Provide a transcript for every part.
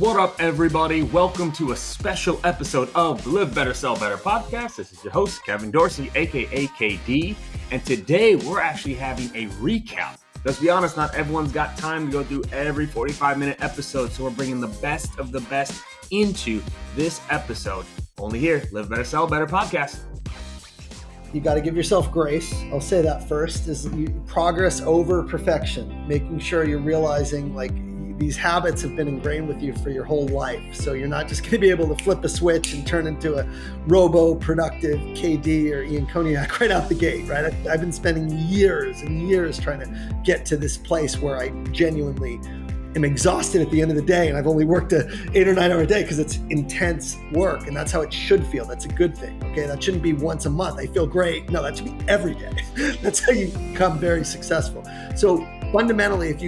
What up, everybody? Welcome to a special episode of the Live Better, Sell Better podcast. This is your host, Kevin Dorsey, aka KD, and today we're actually having a recap. Let's be honest, not everyone's got time to go through every 45-minute episode, so we're bringing the best of the best into this episode. Only here, Live Better, Sell Better podcast. You got to give yourself grace. I'll say that first, is progress over perfection, making sure you're realizing these habits have been ingrained with you for your whole life. So you're not just going to be able to flip a switch and turn into a robo-productive KD or Ian Koniak right out the gate, right? I've been spending years and years trying to get to this place where I genuinely am exhausted at the end of the day, and I've only worked 8 or 9 hour day because it's intense work, and that's how it should feel. That's a good thing, okay? That shouldn't be once a month. I feel great. No, that should be every day. That's how you become very successful. So fundamentally, if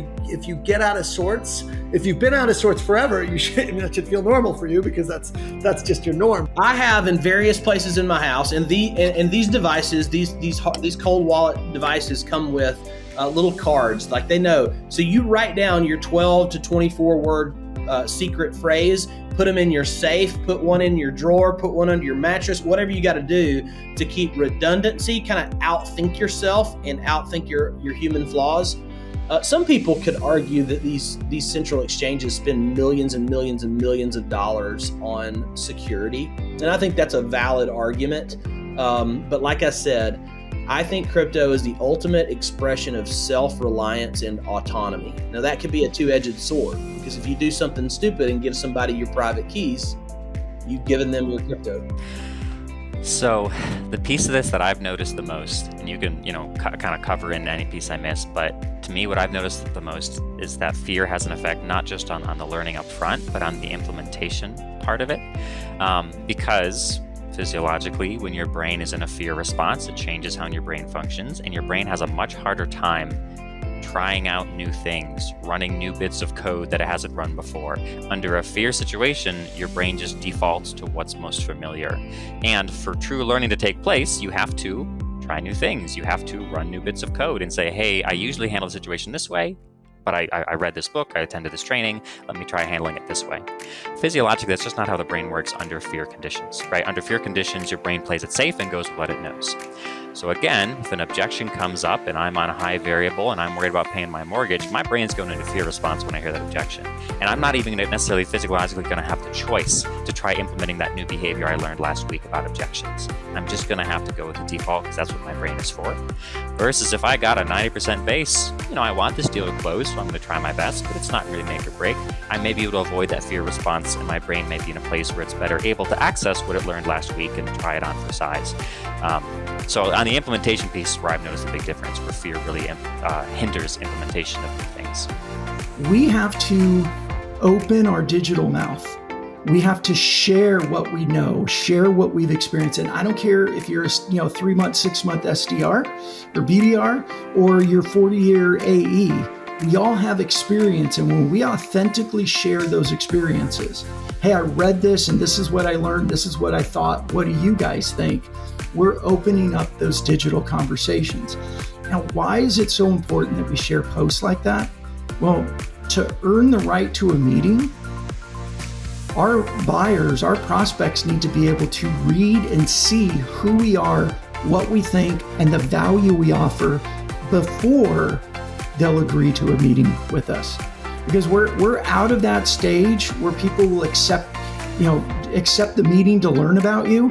you get out of sorts, if you've been out of sorts forever, that should feel normal for you, because that's just your norm. I have in various places in my house, and these devices, these cold wallet devices come with little cards, like they know. So you write down your 12 to 24 word secret phrase, put them in your safe, put one in your drawer, put one under your mattress, whatever you got to do to keep redundancy, kind of outthink yourself and outthink your human flaws. Some people could argue that these central exchanges spend millions and millions and millions of dollars on security, and I think that's a valid argument. But like I said, I think crypto is the ultimate expression of self-reliance and autonomy. Now that could be a two-edged sword, because if you do something stupid and give somebody your private keys, you've given them your crypto. So the piece of this that I've noticed the most, and you can, kind of cover in any piece I miss, but to me, what I've noticed the most is that fear has an effect not just on the learning up front, but on the implementation part of it. Because physiologically, when your brain is in a fear response, it changes how your brain functions, and your brain has a much harder time trying out new things, running new bits of code that it hasn't run before. Under a fear situation, your brain just defaults to what's most familiar. And for true learning to take place, you have to try new things. You have to run new bits of code and say, hey, I usually handle the situation this way, but I read this book, I attended this training, let me try handling it this way. Physiologically, that's just not how the brain works under fear conditions, right? Under fear conditions, your brain plays it safe and goes with what it knows. So again, if an objection comes up and I'm on a high variable and I'm worried about paying my mortgage, my brain's going into fear response when I hear that objection. And I'm not even necessarily physiologically going to have the choice to try implementing that new behavior I learned last week about objections. I'm just going to have to go with the default because that's what my brain is for. Versus if I got a 90% base, I want this deal to close, so I'm going to try my best, but it's not really make or break. I may be able to avoid that fear response, and my brain may be in a place where it's better able to access what it learned last week and try it on for size. So on the implementation piece, where I've noticed a big difference, where fear really hinders implementation of new things. We have to open our digital mouth. We have to share what we know, share what we've experienced. And I don't care if you're a 3-month, 6-month SDR or BDR or your 40-year AE. We all have experience. And when we authentically share those experiences, hey, I read this and this is what I learned. This is what I thought. What do you guys think? We're opening up those digital conversations. Now, why is it so important that we share posts like that? Well, to earn the right to a meeting, our buyers, our prospects need to be able to read and see who we are, what we think, and the value we offer before they'll agree to a meeting with us. Because we're out of that stage where people will accept the meeting to learn about you.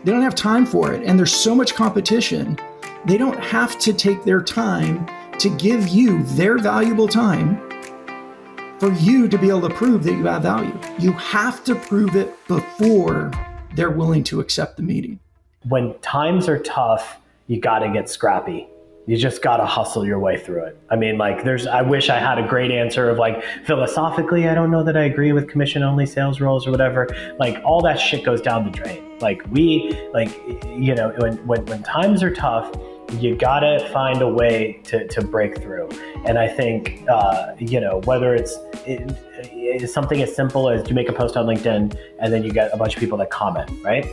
They don't have time for it. And there's so much competition. They don't have to take their time to give you their valuable time for you to be able to prove that you have value. You have to prove it before they're willing to accept the meeting. When times are tough, you got to get scrappy. You just got to hustle your way through it. I mean, I wish I had a great answer of philosophically, I don't know that I agree with commission only sales roles or whatever. All that shit goes down the drain. When times are tough, you gotta find a way to break through. And I think, whether it's something as simple as you make a post on LinkedIn and then you get a bunch of people that comment, right?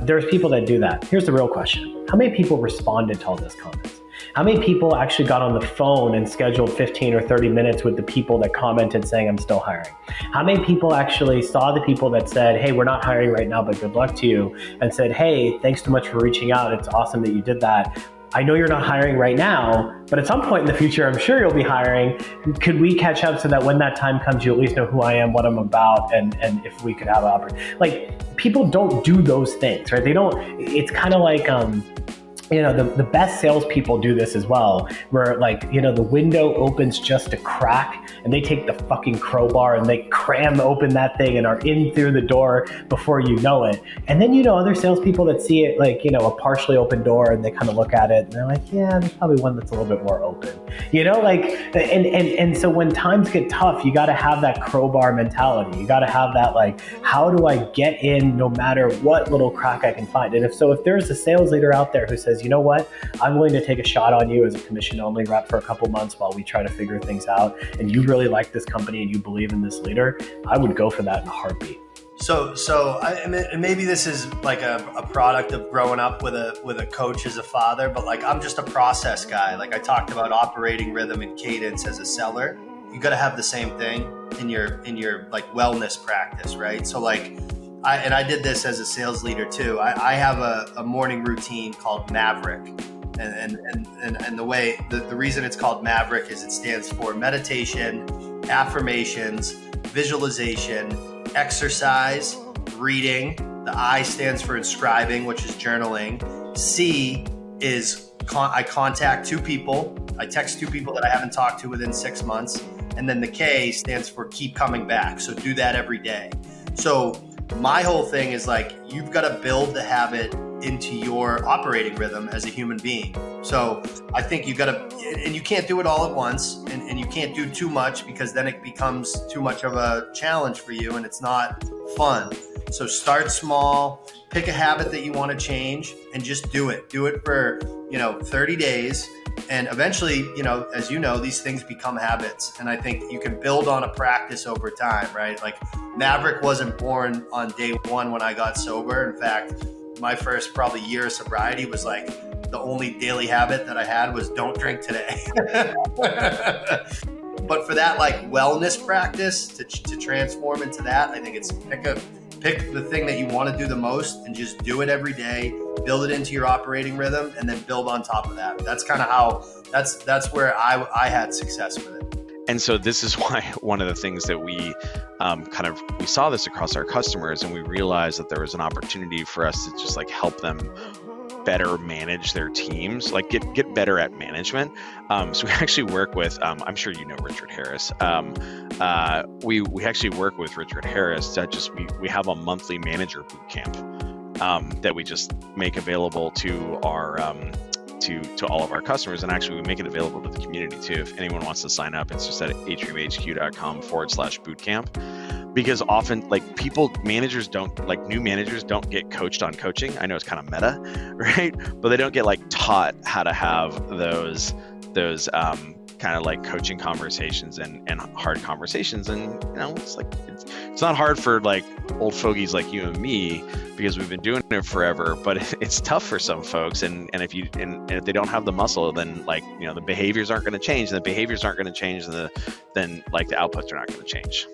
There's people that do that. Here's the real question. How many people responded to all those comments? How many people actually got on the phone and scheduled 15 or 30 minutes with the people that commented saying, I'm still hiring? How many people actually saw the people that said, hey, we're not hiring right now, but good luck to you, and said, hey, thanks so much for reaching out. It's awesome that you did that. I know you're not hiring right now, but at some point in the future, I'm sure you'll be hiring. Could we catch up so that when that time comes, you at least know who I am, what I'm about, and if we could have an opportunity. Like, people don't do those things, right? They don't, it's kind of like, the best salespeople do this as well, where the window opens just a crack and they take the fucking crowbar and they cram open that thing and are in through the door before you know it. And then, other salespeople that see it a partially open door and they kind of look at it and they're like, yeah, there's probably one that's a little bit more open, and so when times get tough, you got to have that crowbar mentality. You got to have that, how do I get in no matter what little crack I can find? And if there's a sales leader out there who says, you know what, I'm willing to take a shot on you as a commission-only rep for a couple months while we try to figure things out, and you really like this company and you believe in this leader, I would go for that in a heartbeat. Maybe this is like a product of growing up with a coach as a father, but I'm just a process guy. Like I talked about operating rhythm and cadence as a seller. You got to have the same thing in your wellness practice, right? So I did this as a sales leader too. I have a morning routine called Maverick. And the reason it's called Maverick is it stands for meditation, affirmations, visualization, exercise, reading. The I stands for inscribing, which is journaling. C is I contact 2 people. I text 2 people that I haven't talked to within 6 months. And then the K stands for keep coming back. So do that every day. So my whole thing is you've got to build the habit into your operating rhythm as a human being. So I think you got to, and you can't do it all at once, and you can't do too much because then it becomes too much of a challenge for you and it's not fun. So start small, pick a habit that you want to change and just do it. Do it for, 30 days. And eventually, as these things become habits. And I think you can build on a practice over time, right? Maverick wasn't born on day one when I got sober. In fact, my first probably year of sobriety was the only daily habit that I had was don't drink today. But for that wellness practice to transform into that, I think it's pick the thing that you want to do the most and just do it every day, build it into your operating rhythm, and then build on top of that. That's kind of how that's where I had success with it. And so this is why one of the things that we we saw this across our customers, and we realized that there was an opportunity for us to just help them better manage their teams, get better at management. So we actually work with, I'm sure you know Richard Harris. We actually work with Richard Harris that we have a monthly manager boot camp that we just make available to our to all of our customers, and actually we make it available to the community too. If anyone wants to sign up, it's just at atriumhq.com/bootcamp. Because often new managers don't get coached on coaching. I know it's kind of meta, right? But they don't get taught how to have those kind of coaching conversations and hard conversations. And it's not hard for old fogies like you and me, because we've been doing it forever, but it's tough for some folks. And if they don't have the muscle, then the behaviors aren't going to change, and the behaviors aren't going to change, then the outputs are not going to change.